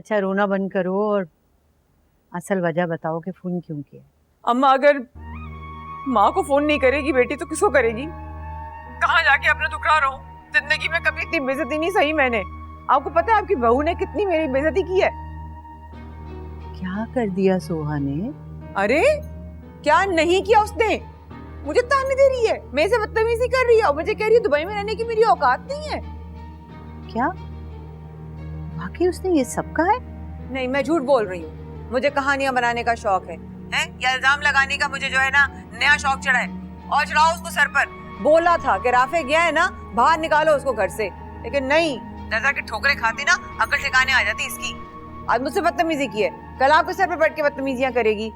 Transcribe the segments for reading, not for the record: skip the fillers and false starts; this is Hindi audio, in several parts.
अच्छा रोना बंद करो और असल वजह बताओ कि फोन क्यों किया। अम्मा अगर माँ को फोन नहीं करेगी बेटी तो किसको करेगी? कहाँ जाके अपना दुखड़ा रहूं? जिंदगी में कभी इतनी बेइज्जती नहीं सही मैंने। आपको पता है आपकी बहू ने कितनी मेरी बेइज्जती की है? क्या कर दिया सोहा ने? अरे क्या नहीं किया उसने? मुझे ताने दे रही है, मेरे से बदतमीजी कर रही है और मुझे कह रही है दुबई में रहने की मेरी औकात नहीं है। क्या वाकई उसने ये सब कहा है? नहीं, मैं झूठ बोल रही हूँ। मुझे कहानियां बनाने का शौक है या इल्जाम लगाने का मुझे जो है ना नया शौक चढ़ा है, और चढ़ाओ उसको सर पर। बोला था कि राफे गया है ना, बाहर निकालो उसको घर से, लेकिन नहीं, नजर की ठोकरें खाती ना अकल ठिकाने आ जाती इसकी। आज मुझसे बदतमीजी की है, कल आपके सर पर बैठ के बदतमीजियां करेगी।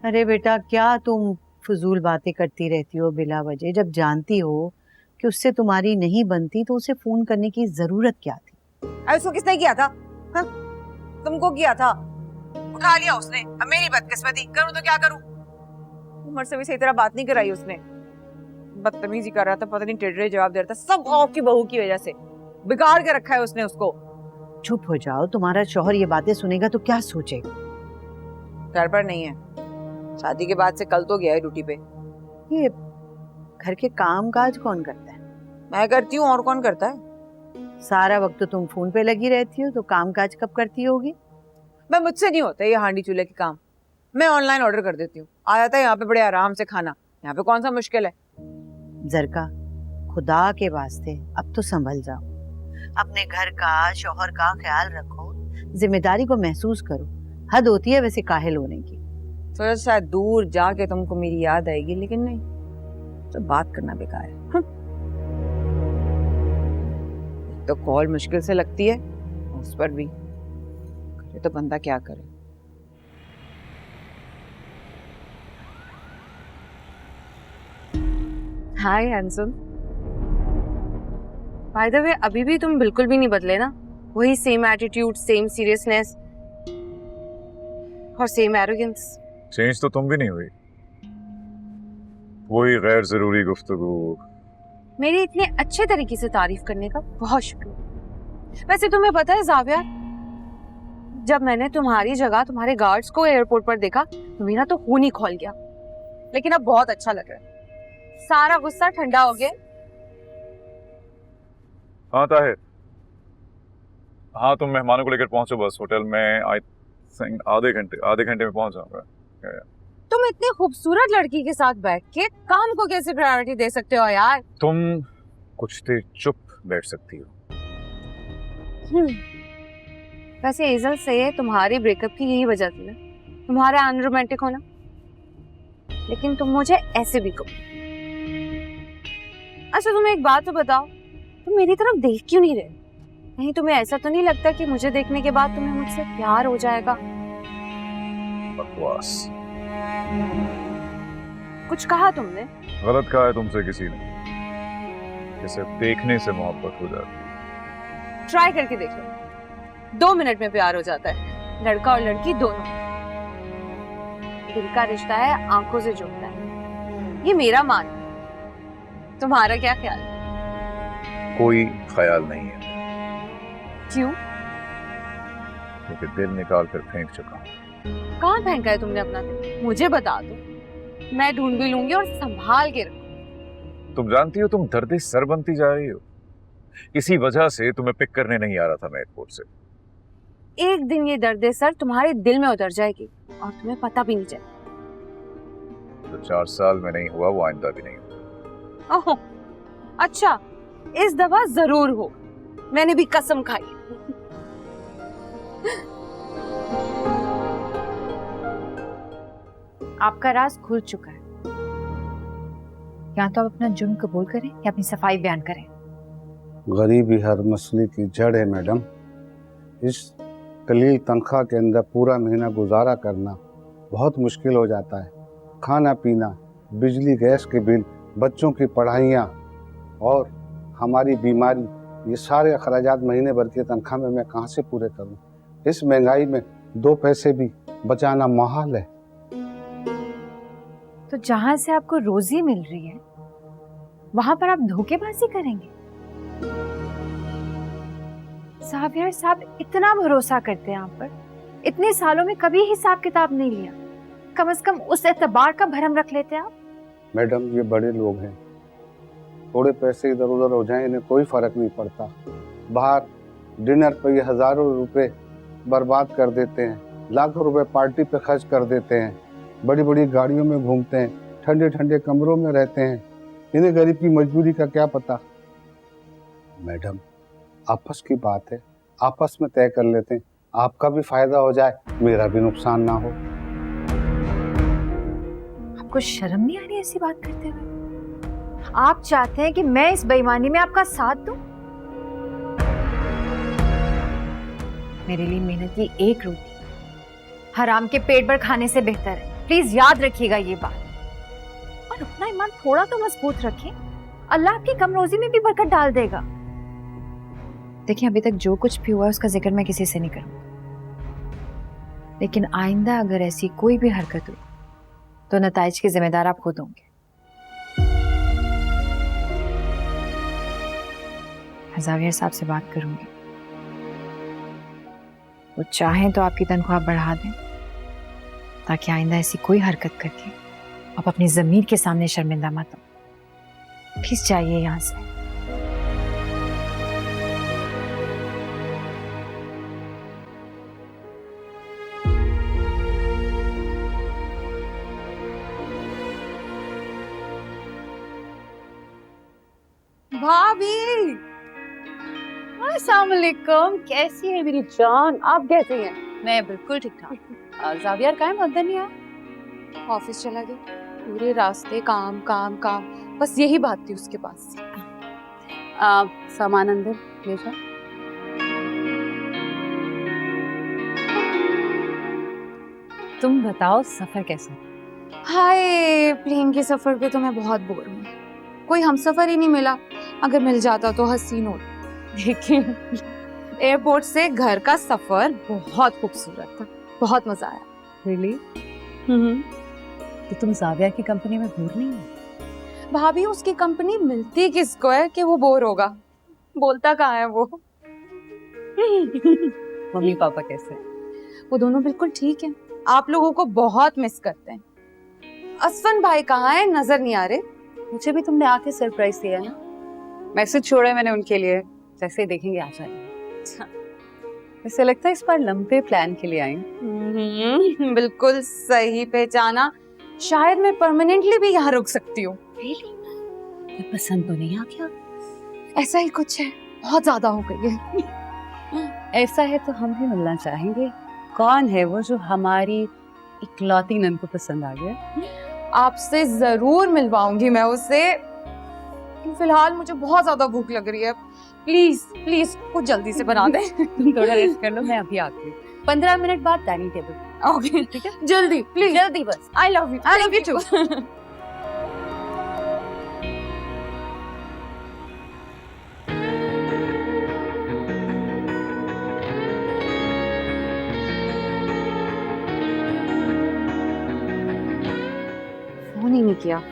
अरे बेटा क्या तुम फजूल बातें करती रहती हो बिला वजह, जब जानती हो कि उससे तुम्हारी नहीं बनती तो उसे फोन करने की जरूरत क्या थी? अरे उसको किसने किया था? हाँ? तुमको किया था, उठा लिया उसने। अब मेरी बदकिस्मती, करूं तो क्या करूं? उमर से भी सही तरह बात नहीं कराई उसने, बदतमीजी कर रहा था, पता नहीं टेढ़े जवाब दे रहा था, सब आपकी बहू की वजह से बिगाड़ के रखा है उसने उसको। चुप हो जाओ, तुम्हारा शौहर ये बातें सुनेगा तो क्या सोचेगा? घर पर नहीं है, शादी के बाद से कल तो गया है ड्यूटी पे। ये घर के काम काज कौन करता है? मैं करती हूँ, और कौन करता है? सारा वक्त तो तुम फोन पे लगी रहती हो, तो काम काज कब करती होगी? मैं मुझसे नहीं होता ये हांडी चूल्हे के काम, मैं ऑनलाइन ऑर्डर कर देती हूँ, आ जाता है यहाँ पे बड़े आराम से खाना। यहाँ पे कौन सा मुश्किल है? जरका खुदा के वास्ते अब तो संभल जाओ, अपने घर का शौहर का ख्याल रखो, जिम्मेदारी को महसूस करो। हद होती है वैसे काहिल होने की। सोचा शायद दूर जाके तुमको मेरी याद आएगी, लेकिन नहीं, तो बात करना बेकार है। तो कॉल मुश्किल से लगती है, उस पर भी करे तो बंदा क्या करे। हाय हैंडसम। बाय द वे अभी भी तुम बिल्कुल भी नहीं बदले ना, वही सेम एटीट्यूड, सेम सीरियसनेस और सेम एरोगेंस। चेंज तो तुम भी नहीं हुई, वही गैर जरूरी गुफ्तगू। मेरी इतने अच्छे तरीके से तारीफ करने का बहुत शुक्रिया। वैसे तुम्हें पता है जाविया, जब मैंने तुम्हारी जगह तुम्हारे गार्ड्स को एयरपोर्ट पर देखा तो मेरा तो खून ही खौल गया। लेकिन अब बहुत अच्छा लग रहा है, सारा गुस्सा ठंडा हो गया। हाँ ताहिर, हाँ तुम मेहमानों को लेकर पहुंचो बस होटल में। आई थिंक आधे घंटे में पहुंच जाऊंगा। तुम इतनी खूबसूरत लड़की के साथ बैठ के काम को कैसे प्रायोरिटी दे सकते हो यार? तुम कुछ देर चुप बैठ सकती हो? वैसे एजल से तुम्हारी ब्रेकअप की यही वजह थी ना, तुम्हारा अनरोमांटिक होना। लेकिन तुम मुझे ऐसे भी कहो। अच्छा तुम एक बात तो बताओ, तुम मेरी तरफ देख क्यों नहीं रहे? नहीं तुम्हें ऐसा तो नहीं लगता कि मुझे देखने के बाद तुम्हें मुझसे प्यार हो जाएगा? बकवास। कुछ कहा तुमने? गलत कहा है तुमसे किसी ने कि सिर्फ देखने से मोहब्बत हो जाती है। ट्राई करके देख लो, 2 मिनट में प्यार हो जाता है, लड़का और लड़की दोनों। दिल का रिश्ता है, आंखों से जुड़ता है, ये मेरा मानना है। तुम्हारा क्या ख्याल है? कोई ख्याल नहीं है, क्यों? क्योंकि दिल निकाल कर फेंक चुका हूं। कहाँ फेंका है तुमने अपना दिल? मुझे बता दो, मैं ढूंढ भी लूंगी और संभाल के रखूंगी। तुम जानती हो तुम दर्द सर बनती जा रही हो, इसी वजह से तुम्हें पिक करने नहीं आ रहा था मैं एयरपोर्ट से। एक दिन ये दर्द सर तुम्हारे दिल में उतर जाएगी और तुम्हें पता भी नहीं चलेगा। जो 4 साल में नहीं हुआ वो आइंदा भी नहीं हुआ। ओह अच्छा, इस दफा जरूर हो, मैंने भी कसम खाई। आपका राज खुल चुका है, या तो आप अपना जुर्म कबूल करें या अपनी सफाई बयान करें। गरीबी हर मसले की जड़ है मैडम। इस कलील तनख्वाह के अंदर पूरा महीना गुजारा करना बहुत मुश्किल हो जाता है। खाना पीना, बिजली गैस के बिल, बच्चों की पढ़ाइयाँ और हमारी बीमारी, ये सारे अखराजात महीने भर की तनख्वाह में मैं कहाँ से पूरे करूँ? इस महंगाई में 2 पैसे भी बचाना मुहाल है। तो जहां से आपको रोजी मिल रही है वहां पर आप धोखेबाजी करेंगे? जावियर साहब इतना भरोसा करते हैं आप पर, इतने सालों में कभी हिसाब किताब नहीं लिया। कम से कम उस एतबार का भरम रख लेते आप। मैडम ये बड़े लोग हैं, थोड़े पैसे इधर उधर हो जाएं इन्हें कोई फर्क नहीं पड़ता। बाहर डिनर पे ये हजारों रुपए बर्बाद कर देते हैं, लाखों रुपए पार्टी पे खर्च कर देते हैं, बड़ी बड़ी गाड़ियों में घूमते हैं, ठंडे ठंडे कमरों में रहते हैं। इन्हें गरीब की मजबूरी का क्या पता। मैडम आपस की बात है, आपस में तय कर लेते हैं, आपका भी फायदा हो जाए, मेरा भी नुकसान ना हो। आपको शर्म नहीं आ रही ऐसी बात करते हुए? आप चाहते हैं कि मैं इस बेईमानी में आपका साथ दूं? मेरे लिए मेहनत की एक रोटी हराम के पेट भर खाने से बेहतर है। प्लीज याद रखिएगा ये बात, और अपना ईमान थोड़ा तो मजबूत रखें। अल्लाह आपकी कम रोजी में भी बरकत डाल देगा। देखिए, अभी तक जो कुछ भी हुआ उसका जिक्र मैं किसी से नहीं करूंगा, लेकिन आइंदा अगर ऐसी कोई भी हरकत हुई तो नताइज के जिम्मेदार आप खुद होंगे। जावियर साहब से बात करूंगी, वो चाहें तो आपकी तनख्वाह बढ़ा दें, ताकि आइंदा ऐसी कोई हरकत करके आप अपनी जमीर के सामने शर्मिंदा मत हो। प्लीज जाइए यहाँ से। भाभी, अस्सलाम वालेकुम। कैसी है मेरी जान? आप कैसी हैं? मैं बिल्कुल ठीक ठाक। जावियर कहाँ है? मदन नहीं आया? ऑफिस चला गया। पूरे रास्ते काम काम काम, बस यही बात थी उसके पास। सामान अंदर ले जाओ। तुम बताओ सफर कैसा? हाय, प्लेन के सफर पे तो मैं बहुत बोर हूँ। कोई हमसफर ही नहीं मिला। अगर मिल जाता तो हसीन होता। लेकिन एयरपोर्ट से घर का सफर बहुत खूबसूरत था, बहुत मजा आया। रियली? तो तुम जाविया की कंपनी में बोर नहीं हो? भाभी, उसकी कंपनी मिलती किसको है कि वो बोर होगा? बोलता कहाँ है वो? मम्मी पापा कैसे? वो दोनों बिल्कुल ठीक हैं। आप लोगों को बहुत मिस करते हैं। असफन भाई कहाँ है? नजर नहीं आ रहे। मुझे भी तुमने आके सरप्राइज दिया है ना। मैसेज छोड़ा है मैंने उनके लिए, जैसे देखेंगे आ जाएंगे। ऐसे लगता है इस बार लंबे प्लान के लिए आई। बिल्कुल सही पहचाना। शायद मैं परमानेंटली भी यहाँ रुक सकती हूँ। कोई पसंद तो नहीं आ गया? ऐसा ही कुछ है, बहुत ज्यादा हो गई है। ऐसा है तो हम भी मिलना चाहेंगे। कौन है वो जो हमारी इकलौती नन को पसंद आ गया? आपसे जरूर मिलवाऊंगी मैं उससे। फिलहाल मुझे बहुत ज्यादा भूख लग रही है। प्लीज प्लीज कुछ जल्दी से बना दे। तुम थोड़ा रेस्ट कर लो, मैं अभी आती हूँ। 15 मिनट बाद डाइनिंग टेबल। ओके, ठीक है, जल्दी प्लीज। जल्दी बस। I love you too. Phone ही नहीं किया।